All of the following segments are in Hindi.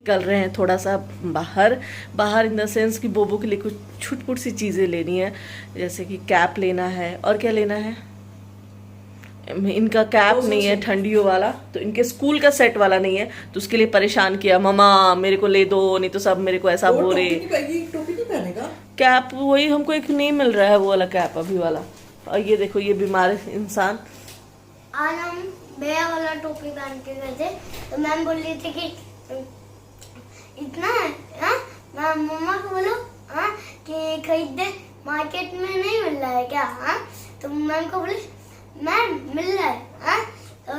निकल रहे हैं थोड़ा सा बाहर इन द सेंस कि बोबो के लिए कुछ छुटपुट सी चीज़ें लेनी है, जैसे कि कैप लेना है। और क्या लेना है, इनका कैप नहीं है ठंडियों वाला, तो इनके स्कूल का सेट वाला नहीं है, तो उसके लिए परेशान किया, मम्मा मेरे को ले दो, नहीं तो सब मेरे को ऐसा बोले। टोपी नहीं पहनेगा, कैप वही हमको एक नहीं मिल रहा है वो वाला कैप अभी वाला। और ये देखो ये बीमार इंसान, आज हम भैया वाला टोपी पहन के गए थे, तो मैम बोल रही थी कि इतना है, मैं मम्मा को बोलो कि खरीद दे, मार्केट में नहीं मिल रहा है क्या? तो मैम को बोली मैम मिल रहा है, तो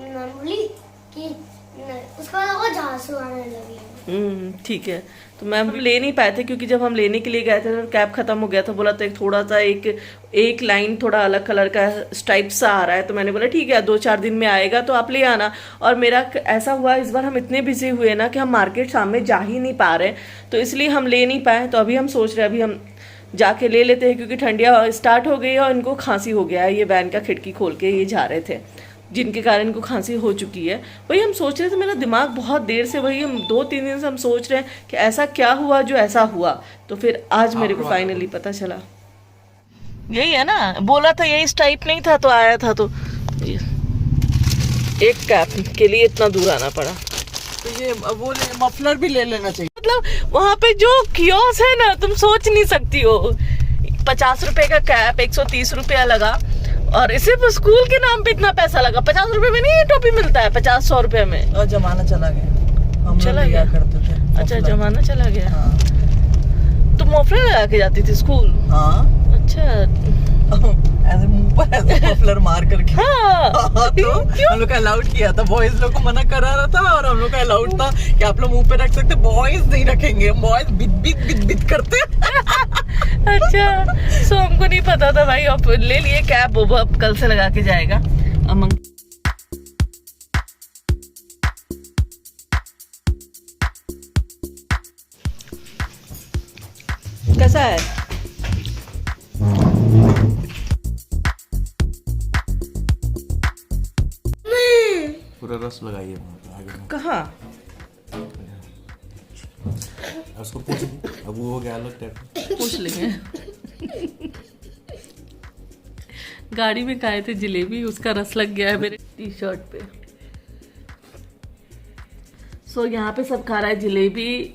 मैम बोली कि उसको लगा झांसू आने लगी। ठीक है। तो मैम हम ले नहीं पाए थे क्योंकि जब हम लेने के लिए गए थे तो कैप खत्म हो गया था। बोला तो एक थोड़ा सा एक लाइन थोड़ा अलग कलर का स्ट्राइप सा आ रहा है, तो मैंने बोला ठीक है 2-4 दिन में आएगा तो आप ले आना। और मेरा ऐसा हुआ इस बार हम इतने बिजी हुए ना कि हम मार्केट सामने जा ही नहीं पा रहे, तो इसलिए हम ले नहीं पाए। तो अभी हम सोच रहे हैं अभी हम जाके ले लेते हैं, क्योंकि ठंडियाँ स्टार्ट हो गई है और इनको खांसी हो गया है। ये वैन का खिड़की खोल के ये जा रहे थे, जिनके कारण इनको खांसी हो चुकी है। वही हम सोच रहे थे, मेरा दिमाग बहुत देर से, वही हम 2-3 दिन से हम सोच रहे हैं कि ऐसा क्या हुआ जो ऐसा हुआ। तो फिर आज मेरे को फाइनली पता चला। यही है ना, बोला था यही टाइप नहीं था तो आया था, तो एक कैप के लिए इतना दूर आना पड़ा। तो ये वो मफलर भी ले लेना चाहिए। मतलब वहाँ पे जो कियोस्क है ना, तुम सोच नहीं सकती हो, 50 रुपए का कैप 130 रुपया लगा, और सिर्फ स्कूल के नाम पे इतना पैसा लगा। 50 रुपए में नहीं ये टोपी मिलता है, 50-100 रुपए में। और जमाना चला गया, हम चला लिया गया करते थे। अच्छा जमाना चला गया। हाँ। तुम मफलर लगा के जाती थी स्कूल? हाँ। अच्छा ऐसे मुंह पर ऐसे मफलर मार करके। हाँ। तो हम लोग का अलाउड किया था, बॉयज लोग को मना करा रहा था, और हम लोग का अलाउड था कि आप लोग मुंह पे रख सकते, बॉयज नहीं रखेंगे, बॉयज बिद करते। अच्छा सो हमको नहीं पता था भाई। अब ले लिए कैप, वो अब कल से लगा के जाएगा। अमंग कैसा है? पूरा रस लगाइए आगे। कहाँ? उसको पूछ अब वो हो गया अलग टाइप। पूछ लेंगे। गाड़ी में खाए थे जलेबी, उसका रस लग गया है मेरे टी शर्ट पे। सो यहाँ पे सब खा रहा है जलेबी,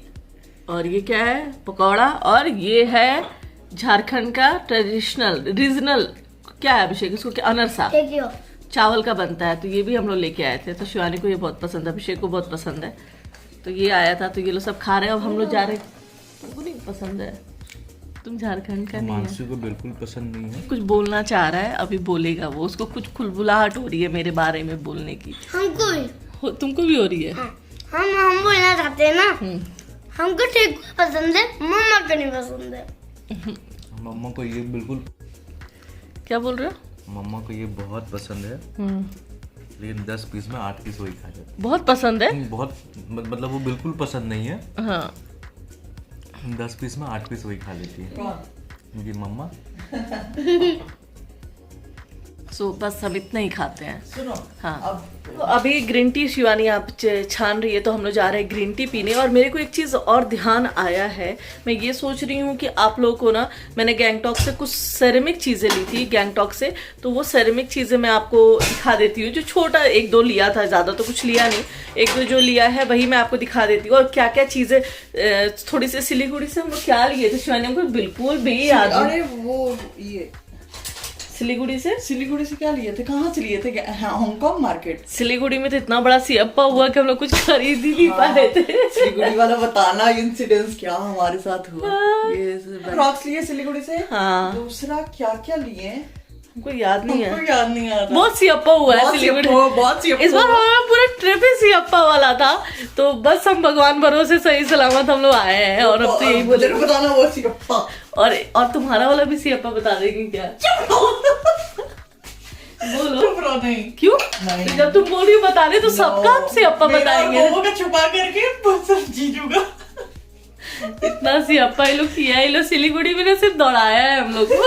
और ये क्या है, पकौड़ा, और ये है झारखंड का ट्रेडिशनल रीजनल क्या है अभिषेक, इसको क्या, अनरसा चावल का बनता है। तो ये भी हम लोग लेके आए थे, तो शिवानी को ये बहुत पसंद है, अभिषेक को बहुत पसंद है, तो ये आया था, तो ये लोग सब खा रहे हैं। अब हम लोग जा रहे हैं। तुमको नहीं पसंद है? तुम झारखंड का नहीं है? मानसी को बिल्कुल पसंद नहीं है। कुछ बोलना चाह रहा है, अभी बोलेगा वो। उसको कुछ खुलबुलाहट हो रही है मेरे बारे में बोलने की। हमको भी। तुमको भी हो रही है? हाँ। हम बोलना चाहते हैं ना, हमको ठीक पसंद है, मम्मा को नहीं पसंद है। मम्मा को ये बिल्कुल, क्या बोल रहे हो? मम्मा को ये बहुत पसंद है, लेकिन 10 पीस में 8 पीस वही खा जाते। बहुत पसंद है? बहुत मतलब वो बिल्कुल पसंद नहीं है। हाँ 10 पीस में 8 पीस वही खा लेती है उनकी मम्मा। सो बस हम इतना ही खाते हैं। सुनो हाँ तो अभी ग्रीन टी शिवानी आप छान रही है, तो हम लोग जा रहे हैं ग्रीन टी पीने। और मेरे को एक चीज़ और ध्यान आया है, मैं ये सोच रही हूँ कि आप लोगों को ना, मैंने गैंगटॉक से कुछ सेरेमिक चीज़ें ली थी गैंगटॉक से, तो वो सेरेमिक चीज़ें मैं आपको दिखा देती हूँ। जो छोटा 1-2 लिया था, ज़्यादा तो कुछ लिया नहीं, 1-2 जो लिया है वही मैं आपको दिखा देती हूँ। और क्या क्या चीज़ें थोड़ी सी सिलीगुड़ी से हम लोग क्या लिए थे शिवानी, हमको बिल्कुल भी याद नहीं। अरे वो ये सिलीगुड़ी से क्या लिए थे, कहाँ से लिए थे? Hong Kong market. सिलीगुड़ी में तो इतना बड़ा सियप्पा हुआ कि हम लोग कुछ खरीद ही नहीं पा रहे थे। सिलीगुड़ी वाला बताना इंसिडेंस क्या हमारे साथ हुआ। ये क्रॉक्स लिए सिलीगुड़ी से। हाँ दूसरा क्या क्या लिए हमको याद नहीं है, हमको याद नहीं आ रहा। बहुत सियप्पा हुआ है सिलीगुड़ी। बहुत सियप्पा। इस बार हमारा पूरा ट्रिप ही सियप्पा वाला था, तो बस हम भगवान भरोसे सही सलामत हम लोग आए हैं। और अब तो यही बोले बताना वो सियप्पा। और तुम्हारा वाला भी सियप्पा बता देगी क्या? बोलो नहीं। क्यों? नहीं। जब तुम बोल रही हो बता रहे तो सबका हम सियप्पा बताएंगे। वो का छुपा करके बस जीजू का इतना सियप्पा ये लोग किया है, ये लोग सिलीगुड़ी में ना सिर्फ दौड़ाया है हम लोग को।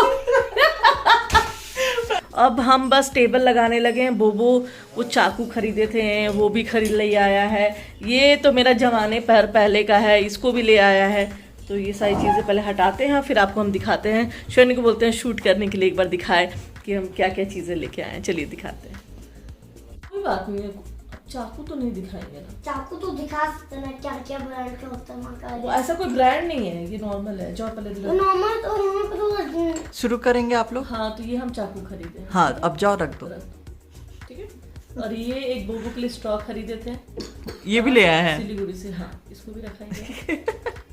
अब हम बस टेबल लगाने लगे हैं। बोबो वो चाकू खरीदे थे वो भी खरीद ले आया है। ये तो मेरा जमाने पर पहले का है, इसको भी ले आया है। तो ये सारी चीज़ें पहले हटाते हैं, फिर आपको हम दिखाते हैं। शनि को बोलते हैं शूट करने के लिए एक बार दिखाए कि हम क्या क्या चीज़ें लेके आए हैं। चलिए दिखाते हैं। कोई बात नहीं है, चाकू तो नहीं दिखाएंगे ना। चाकू तो दिखा सकते ना, क्या क्या ब्रांड के होते हैं। वो ऐसा कोई ब्रांड नहीं है, ये नॉर्मल है। जो पहले दिखा। नॉर्मल तो यहाँ पे तो शुरू करेंगे आप लोग? हाँ तो ये हम चाकू खरीदे हैं। हाँ अब जाओ रख दो। ठीक है। और ये एक बोबो के लिए स्टॉक खरीदे थे, ये भी ले आए हैं। सिलीगुड़ी से। हाँ इसको भी रखाएंगे।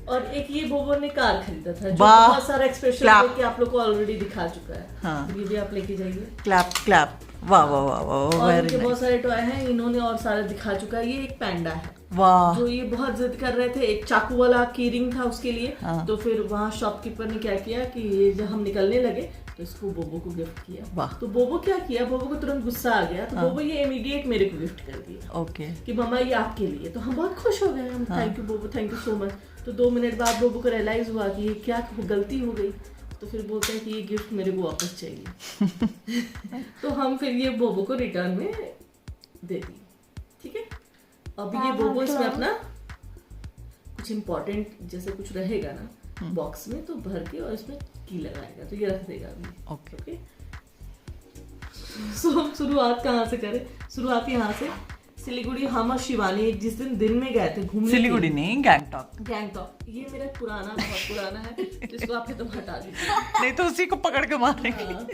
और एक ये बोबो ने कार खरीदा था, जो वाह, बहुत सारा एक्सप्रेशन clap। देके आप लोग को ऑलरेडी दिखा चुका है। हाँ। तो ये भी आप लेके जाइए। क्लैप क्लैप, वाह वाह वाह वाह, और वेरी इनके बहुत नाइस। सारे टॉय हैं, इन्होंने और सारे दिखा चुका है। ये एक पैंडा है वाह, जो ये बहुत जिद कर रहे थे, एक चाकू वाला की रिंग था उसके लिए। हाँ। तो फिर वहाँ शॉपकीपर ने क्या किया कि ये जब हम निकलने लगे तो इसको बोबो को गिफ्ट किया। वाह। तो बोबो क्या किया, बोबो को तुरंत गुस्सा आ गया, तो बोबो ये इमीडिएट मेरे को गिफ्ट कर दिया ओके। कि मम्मा ये आपके लिए। तो हम बहुत खुश हो गए, हम थैंक यू बोबो, थैंक यू सो मच। तो 2 मिनट बाद बोबो को रियलाइज हुआ कि ये क्या गलती हो गई। तो फिर बोलते हैं कि ये गिफ्ट मेरे को वापस चाहिए। तो हम फिर ये बोबो को रिटर्न में दे दी। ठीक है। अब ये बोबो इसमें अपना कुछ इम्पोर्टेंट जैसे कुछ रहेगा ना बॉक्स में तो भर के और इसमें की लगाएगा, तो ये रख देगा अभी। ओके। सो शुरुआत कहाँ से करें? शुरुआत यहाँ से। सिलीगुड़ी हम और शिवानी एक जिस दिन में गए थे घूमने। सिलीगुड़ी नहीं, गैंगटॉक। गैंगटॉक। ये मेरा पुराना, बहुत पुराना है, जिसको आप तो हटा दीजिए। नहीं तो उसी को पकड़ के मारने के हाँ,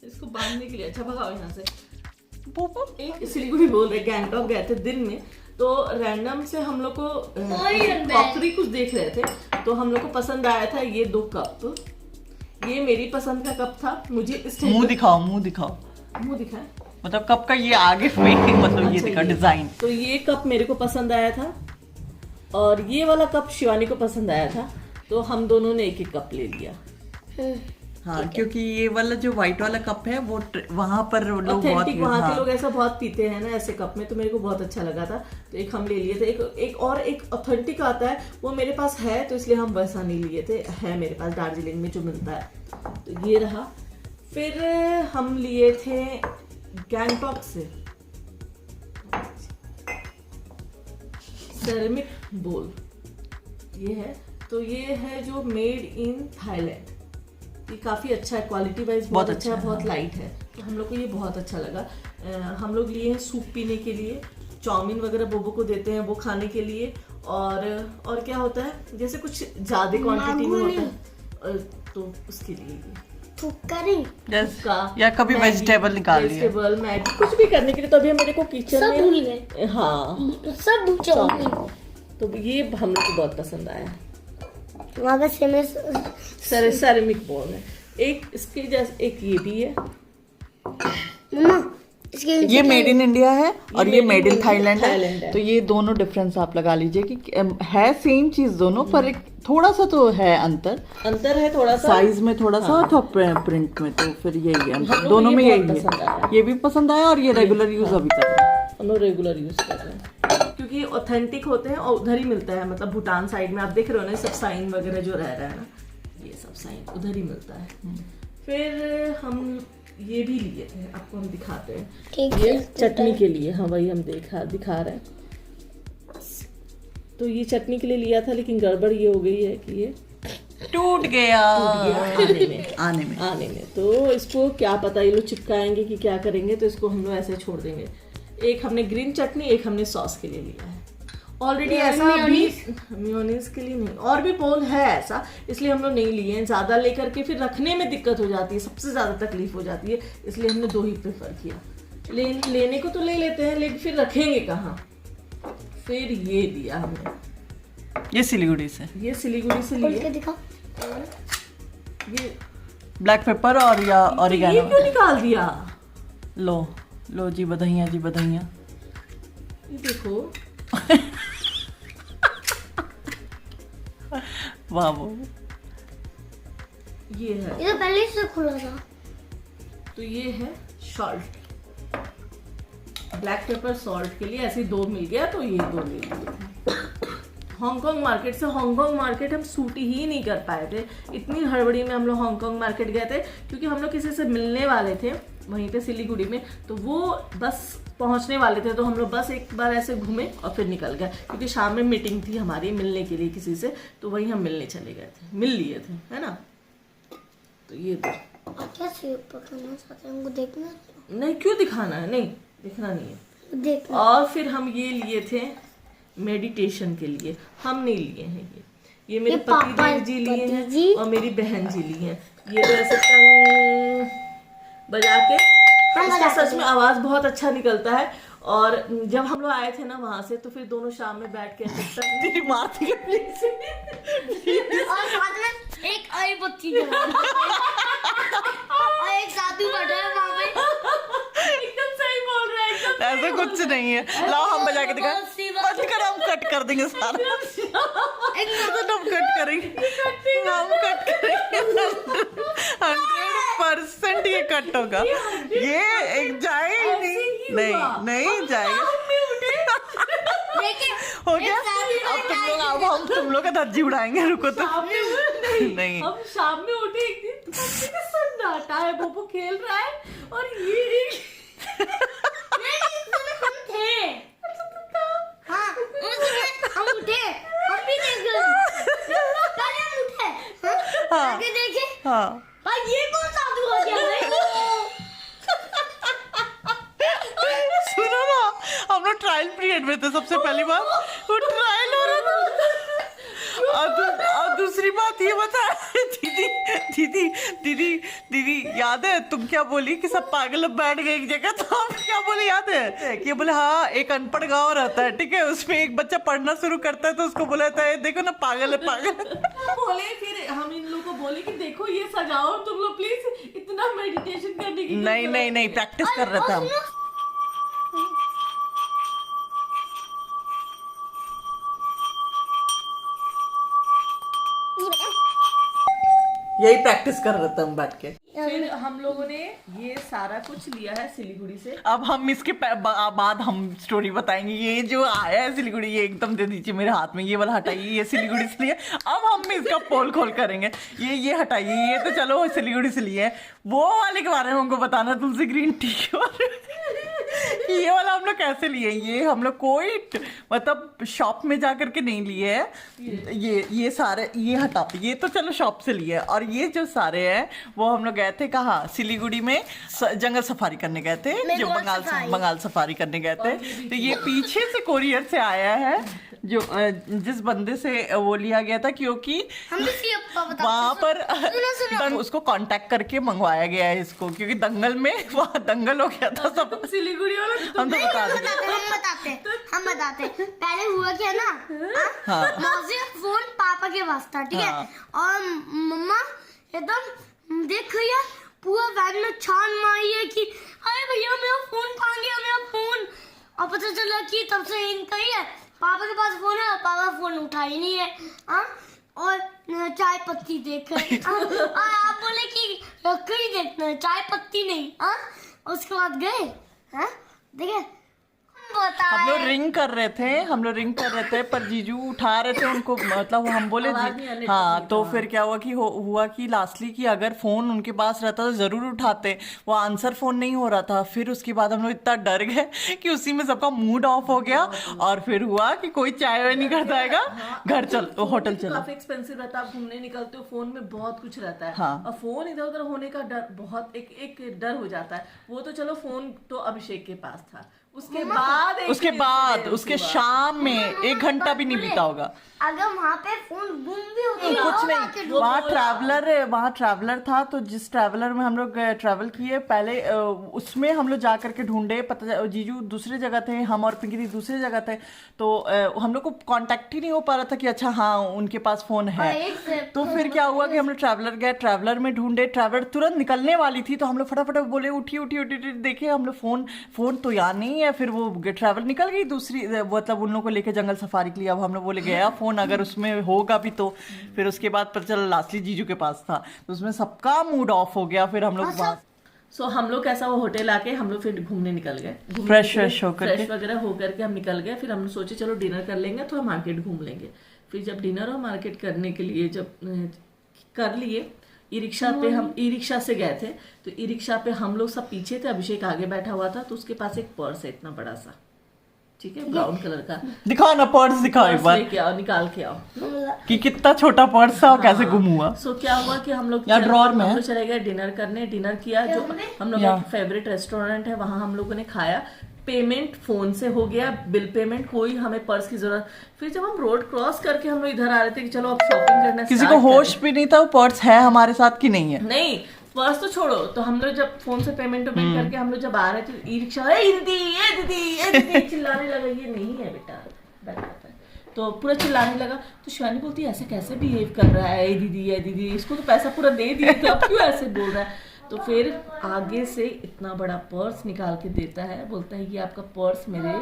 इसको बांधने के लिए। अच्छा भगाओ यहाँ से। लिए। एक सिलीगुड़ी बोल रहे, गैंगटॉक गए थे दिन में। तो रैंडम से हम लोग को क्रॉकरी कुछ देख रहे थे, तो हम लोग को पसंद आया था ये 2 कप। ये मेरी पसंद का कप था। मुझे इस मुंह दिखाओ, मुंह दिखाओ। मुंह दिखाए। मतलब कप का ये आगे में मतलब ये अच्छा, दिखा डिजाइन। तो ये कप मेरे को पसंद आया था और ये वाला कप शिवानी को पसंद आया था। तो हम दोनों ने एक एक कप ले लिया। हाँ क्योंकि ये वाला जो व्हाइट वाला कप है वो वहां पर लोग बहुत ऑथेंटिक वहाँ हाँ। के लोग ऐसा बहुत पीते हैं ना ऐसे कप में, तो मेरे को बहुत अच्छा लगा था। तो एक हम ले लिए थे। एक और एक ऑथेंटिक आता है, वो मेरे पास है तो इसलिए हम वैसा नहीं लिए थे। है मेरे पास दार्जिलिंग में जो मिलता है। तो ये रहा। फिर हम लिए थे गैंगटॉक से सेरेमिक बोल। ये है, तो ये है जो मेड इन थाईलैंड। ये काफ़ी अच्छा है, क्वालिटी वाइज बहुत अच्छा है, बहुत लाइट है। तो हम लोग को ये बहुत अच्छा लगा। हम लोग लिए हैं सूप पीने के लिए, चाउमीन वगैरह बोबो को देते हैं वो खाने के लिए। और क्या होता है, जैसे कुछ ज़्यादा क्वांटिटी में होता है तो उसके लिए या कभी वेजिटेबल निकाल लिया, वेजिटेबल मैगी कुछ भी करने के लिए। तो अभी मेरे को किचन सब भूल में गए। हाँ सब चाउमीन। तो ये हम लोग को बहुत पसंद आया। वहाँ पे फेमस सेरेमिक बॉल है। एक इसके जैसे एक ये भी है। मम्मा इसके ये मेड इन इंडिया है और ये मेड इन थाईलैंड थाईलैंड है। तो ये दोनों डिफरेंस आप लगा लीजिए कि है सेम चीज दोनों, पर एक थोड़ा सा तो है अंतर है थोड़ा सा साइज में थोड़ा सा और प्रिंट में। तो फिर यही है हम लोग दोनों ये में, बहुत यही पसंद आया। है। ये भी पसंद आया और ये रेगुलर यूज अभी कर रहे हैं। हम लोग रेगुलर यूज कर रहे हैं क्योंकि ऑथेंटिक होते हैं और उधर ही मिलता है। मतलब भूटान साइड में आप देख रहे हो ना, सब साइन वगैरह जो रह रहा है ना, ये सब साइन उधर ही मिलता है। फिर हम ये भी लिए थे, आपको हम दिखाते हैं। ठीक ये है, चटनी के लिए, हाँ वही हम दिखा रहे हैं। तो ये चटनी के लिए लिया था, लेकिन गड़बड़ ये हो गई है कि ये टूट गया आने में। तो इसको क्या पता ये लोग चिपकाएंगे कि क्या करेंगे, तो इसको हम लोग ऐसे छोड़ देंगे। एक हमने ग्रीन चटनी, एक हमने सॉस के लिए लिया है। ऑलरेडी ऐसा भी मेयोनीज के लिए नहीं, और भी बोल है ऐसा, इसलिए हम लोग नहीं लिए हैं। ज़्यादा लेकर के फिर रखने में दिक्कत हो जाती है, सबसे ज़्यादा तकलीफ हो जाती है, इसलिए हमने 2 ही प्रेफर किया। लेने को तो ले लेते हैं, लेकिन फिर रखेंगे कहाँ। फिर ये लिया हमने, ये सिलीगुड़ी से, ये सिलीगुड़ी से खोल के लिया। दिखा। ये ब्लैक पेपर और या ये ऑरिगेनो। क्यों निकाल दिया? लो जी, बधाइयाँ जी, बधाइयाँ। ये देखो वाह वो ये है। ये तो पहले से खुला था। तो ये है सॉल्ट, ब्लैक पेपर सॉल्ट के लिए ऐसे 2 मिल गया, तो ये 2 ले लिए। हांगकांग मार्केट से, हांगकांग मार्केट हम सूट ही नहीं कर पाए थे, इतनी हड़बड़ी में हम लोग हांगकांग मार्केट गए थे, क्योंकि हम लोग किसी से मिलने वाले थे वहीं पे सिलीगुड़ी में, तो वो बस पहुंचने वाले थे, तो हम लोग बस एक बार ऐसे घूमे और फिर निकल गए, क्योंकि शाम में मीटिंग थी हमारी मिलने के लिए किसी से, तो वहीं हम मिलने चले गए थे, मिल लिए थे, है ना। तो ये क्या सेब पकड़ना चाहते हैं, हमको देखना है? नहीं, क्यों दिखाना है, नहीं दिखना नहीं है। देखना। और फिर हम ये लिए थे मेडिटेशन के लिए, हम नहीं लिए हैं ये मेरे पति देव जी लिए हैं और मेरी बहन जी लिए हैं। ये तो ऐसे टंग बजा के, इसका सच में आवाज बहुत अच्छा निकलता है। और जब हम लोग आए थे ना वहां से, तो फिर दोनों शाम में बैठ के ऐसे मेरी मारती है प्लीज, और साथ में एक और बच्ची जला और एक साधु बैठा है वहां पे। एकदम सही बोल रहा है, एकदम ऐसा कुछ नहीं है। लाओ हम बजा के दिखाएं। बंद कर, हम कट कर देंगे सारा। हम कट करेंगे, हम कट करेंगे। 100% ये कट होगा, ये एक जाए ही नहीं, नहीं जाएगा। हो गया। अब हम तुम लोग का धज्जी उड़ाएंगे, रुको तो। नहीं, हम शाम में उठे एक दिन, सन्नाटा है, बोबो खेल रहा है और ये हम थे। हाँ, हम उठे, हम भी देख गए। पहले हम उठे, हाँ, आगे देखे, हाँ, भाई ये कौन साधु हो गया भाई? सुनो ना, हम लोग ट्रायल पीरियड में थे सबसे पहली बार, वो ट्रायल हो रहा था। और दूसरी बात ये बता, दीदी याद है तुम क्या बोली कि सब पागल बैठ गए एक जगह, तो हम क्या बोले याद है कि बोले हाँ एक अनपढ़ गांव रहता है, ठीक है, उसमें एक बच्चा पढ़ना शुरू करता है, तो उसको बोला था देखो ना पागल है पागल। बोले, फिर हम इन लोगों को बोले कि देखो ये सजाओ तुम लोग प्लीज, इतना मेडिटेशन करने की नहीं प्रैक्टिस कर रहे थे हम। यही प्रैक्टिस कर रहे थे हम बैठ के। फिर हम लोगों ने ये सारा कुछ लिया है सिलीगुड़ी से। अब हम इसके बाद हम स्टोरी बताएंगे। ये जो आया है सिलीगुड़ी, ये एकदम दे दीजिए मेरे हाथ में, ये वाला हटाइए, ये सिलीगुड़ी से लिए। अब हम इसका पोल खोल करेंगे। ये हटाइए, ये तो चलो सिलीगुड़ी से लिए, वो वाले के बारे में हमको बताना, तुलसी ग्रीन टी के बारे में। ये वाला हम लोग कैसे लिए? ये हम लोग कोई मतलब शॉप में जा करके नहीं लिए है। ये सारे ये हटाते, ये तो चलो शॉप से लिए। और ये जो सारे हैं वो हम लोग गए थे कहाँ, सिलीगुड़ी में जंगल सफारी करने गए थे, जो बंगाल सफारी करने गए थे। तो ये पीछे से कोरियर से आया है, जो जिस बंदे से वो लिया गया था, क्योंकि वहां पर उसको कांटेक्ट करके मंगवाया गया है इसको, क्योंकि दंगल में वहाँ दंगल हो गया था सब। सिलीगुड़ी वाला हम तो हम बताते पहले हुआ क्या ना, मौसी फोन पापा के पास था, ठीक है, और मम्मा एकदम देख भैया पूरा वैन में छान मारी है कि अरे भैया मेरा फोन कहाँ गया, मेरा फोन। और पता चला कि तब से इनका ही है, पापा के पास फोन है, पापा फोन उठा ही नहीं है, और चाय पत्ती देख रहे और आप बोले कि कहीं देखना है, चाय पत्ती नहीं। उसके बाद गए, देखे हम लोग रिंग कर रहे थे, पर जीजू उठा रहे थे उनको, मतलब हम बोले जी हाँ। तो फिर क्या हुआ कि हुआ कि लास्टली कि अगर फोन उनके पास रहता तो जरूर उठाते, वो आंसर फोन नहीं हो रहा था। फिर उसके बाद हम लोग इतना डर गए कि उसी में सबका मूड ऑफ हो गया, और फिर हुआ कि कोई चाय वाय नहीं करता है, घर चल होटल चलो। काफी एक्सपेंसिव रहता है, आप घूमने निकलते हो, फोन में बहुत कुछ रहता है, और फोन इधर उधर होने का डर, बहुत एक डर हो जाता है। वो तो चलो फोन तो अभिषेक के पास था, उसके शाम में 1 घंटा भी नहीं बीता होगा। अगर वहाँ पे फोन गुम भी होता कुछ नहीं, वहाँ ट्रैवलर था, तो जिस ट्रैवलर में हम लोग ट्रैवल किए पहले, उसमें हम लोग जा करके ढूंढे, पता जीजू दूसरी जगह थे, हम और पिंकी दी दूसरी जगह थे, तो हम लोग को कांटेक्ट ही नहीं हो पा रहा था कि अच्छा हाँ उनके पास फोन है। तो फिर क्या हुआ कि हम लोग ट्रैवलर गए, ट्रैवलर में ढूंढे, ट्रैवलर तुरंत निकलने वाली थी, तो हम लोग फटाफट बोले उठी देखे हम लोग फोन तो यार नहीं है। फिर वो ट्रैवल निकल गई दूसरी, मतलब उन लोगों को लेके जंगल सफारी के लिए। अब हम लोग बोले गया फोन अगर उसमें होगा भी तो। फिर उसके बाद पता चला लास्टली जीजू के पास था, तो उसमें सबका मूड ऑफ हो गया। फिर हम लोग हम लोग कैसा वो होटल आके हम लोग फिर घूमने निकल गए, फ्रेश वगैरह होकर के हम निकल गए। फिर हम सोचे चलो डिनर कर लेंगे, थोड़ा मार्केट घूम लेंगे। फिर जब डिनर और मार्केट करने के लिए जब कर लिए, ई रिक्शा पे हम ई रिक्शा से गए थे, तो ई रिक्शा पे हम लोग सब पीछे थे, अभिषेक आगे बैठा हुआ था, तो उसके पास एक पर्स है इतना बड़ा सा, ठीक है, ब्राउन कलर का। दिखाओ ना पर्स, दिखाओ एक पर्स बार लेके आओ, निकाल के आओ कि कितना छोटा पर्स था और कैसे गुम हुआ। सो क्या हुआ कि हम लोग यार ड्रॉअर में हम है। लोग चले गए डिनर करने, डिनर किया, जो हम लोग का फेवरेट रेस्टोरेंट है, वहां हम लोगों ने खाया, पेमेंट फोन से हो गया, बिल पेमेंट, कोई हमें पर्स की जरूरत। फिर जब हम रोड क्रॉस करके हम लोग इधर आ रहे थे कि चलो अब शॉपिंग करना किसी start को होश करें। भी नहीं था वो पर्स है हमारे साथ कि नहीं है। नहीं, पर्स तो छोड़ो, तो हम लोग जब फोन से पेमेंट करके हम लोग जब आ रहे थे, ई रिक्शा ए दीदी ए दीदी ए दीदी चिल्लाने लगा, ये नहीं है बेटा, बैठा था, तो पूरा चिल्लाने लगा। तो शिवानी बोलती है ऐसे कैसे बिहेव कर रहा है, ए दीदी इसको तो पैसा पूरा दे दिए थे, अब क्यों ऐसे बोल रहा है। तो फिर आगे से इतना बड़ा पर्स निकाल के देता है, बोलता है ये आपका पर्स मेरे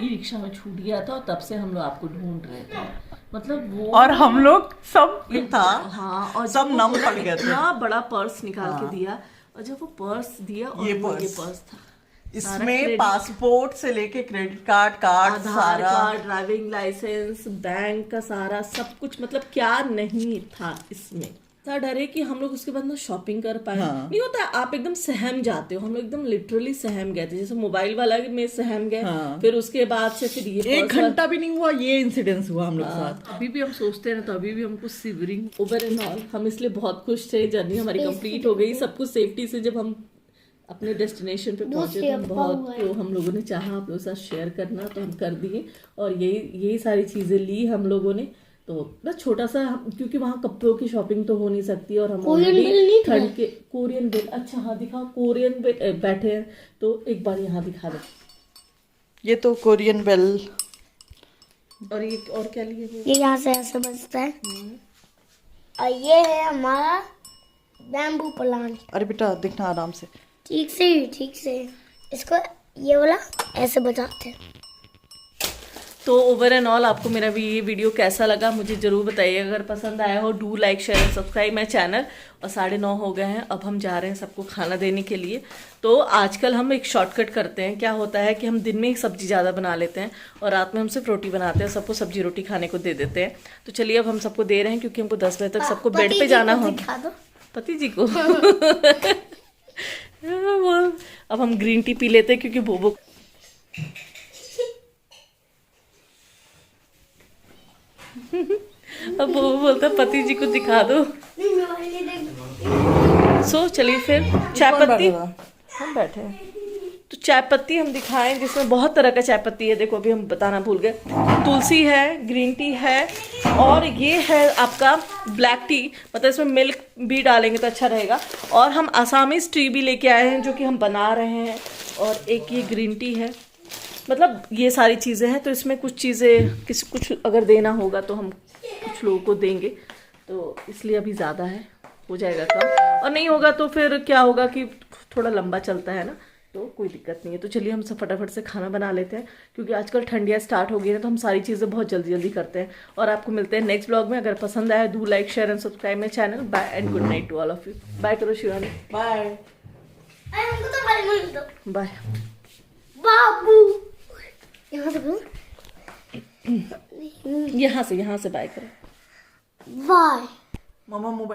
ई रिक्शा में छूट गया था और तब से हम लोग आपको ढूंढ रहे थे। मतलब वो, और हम लोग सब था, हाँ, और सब जब नम वो पड़ गए थे। इतना बड़ा पर्स निकाल के दिया, और जब वो पर्स दिया और ये वो पर्स। पर्स था, इसमें पासपोर्ट से लेके क्रेडिट कार्ड आधार सारा, कार्ड, ड्राइविंग लाइसेंस, बैंक का सारा सब कुछ, मतलब क्या नहीं था इसमें। था डरे कि हम लोग उसके बाद ना शॉपिंग कर पाए। नहीं होता, आप एकदम सहम जाते हो, हम लोग एकदम लिटरली सहम गए थे, जैसे मोबाइल वाला में सहम गए, फिर उसके बाद से फिर ये एक घंटा भी नहीं हुआ ये इंसिडेंस हुआ हम लोग के साथ। अभी भी हम सोचते हैं ना, तो अभी भी हमको सिवरिंग ओवर एंड ऑल हम इसलिए बहुत खुश थे, जर्नी हमारी कंप्लीट हो गई, सब कुछ सेफ्टी से। जब हम अपने डेस्टिनेशन पे पहुंचे तो हम बहुत, तो हम लोगों ने चाहा आप लोगों के साथ शेयर करना, तो हम कर दिए, और यही सारी चीजें ली हम लोगों ने। तो बस छोटा सा, क्योंकि वहाँ कपड़ों की शॉपिंग तो हो नहीं सकती, और हम ऑलरेडी ठंड के कोरियन बेल, अच्छा हाँ दिखाओ, कोरियन बेल बैठे हैं, तो एक बार यहाँ दिखा दो। ये तो कोरियन बेल, और ये और क्या लिए हुए? ये यहाँ से ऐसे बजता है, और ये है हमारा बैम्बू प्लांट। अरे बेटा दिखना आराम से, ठीक से इसको ये वाला ऐसे बजाते हैं। तो ओवर एंड ऑल आपको मेरा भी ये वीडियो कैसा लगा मुझे जरूर बताइए। अगर पसंद आया हो, do like share and subscribe my channel. और 9:30 हो गए हैं, अब हम जा रहे हैं सबको खाना देने के लिए। तो आजकल हम एक शॉर्टकट करते हैं, क्या होता है कि हम दिन में ही सब्जी ज़्यादा बना लेते हैं और रात में हम सिर्फ रोटी बनाते हैं, सबको सब्जी रोटी खाने को दे देते हैं। तो चलिए अब हम सबको दे रहे हैं, क्योंकि हमको 10 बजे तक सबको बेड पे जाना हो। पति जी को अब हम ग्रीन टी पी लेते हैं, क्योंकि बोबो अब वो बोलता पति जी को दिखा दो। सो चलिए फिर चाय पत्ती हम बैठे हैं, तो चाय पत्ती हम दिखाएं, जिसमें बहुत तरह का चाय पत्ती है। देखो अभी हम बताना भूल गए, तुलसी है, ग्रीन टी है, और ये है आपका ब्लैक टी, मतलब इसमें मिल्क भी डालेंगे तो अच्छा रहेगा। और हम आसामीज टी भी लेके आए हैं, जो कि हम बना रहे हैं। और एक ये ग्रीन टी है, मतलब ये सारी चीज़ें हैं। तो इसमें कुछ चीज़ें कुछ अगर देना होगा तो हम कुछ लोगों को देंगे, तो इसलिए अभी ज़्यादा है, हो जाएगा कम। और नहीं होगा तो फिर क्या होगा कि थोड़ा लंबा चलता है ना, तो कोई दिक्कत नहीं है। तो चलिए हम सब फटाफट से खाना बना लेते हैं, क्योंकि आजकल ठंडियाँ स्टार्ट हो गई है, तो हम सारी चीज़ें बहुत जल्दी जल्दी करते हैं। और आपको मिलते हैं नेक्स्ट ब्लॉग में। अगर पसंद आया, do like share and subscribe my channel. Bye and good night to all of you. Bye करो शिवानी। बाय बाय बाबू, यहाँ से बाय करो। बाय। मामा मोबाइल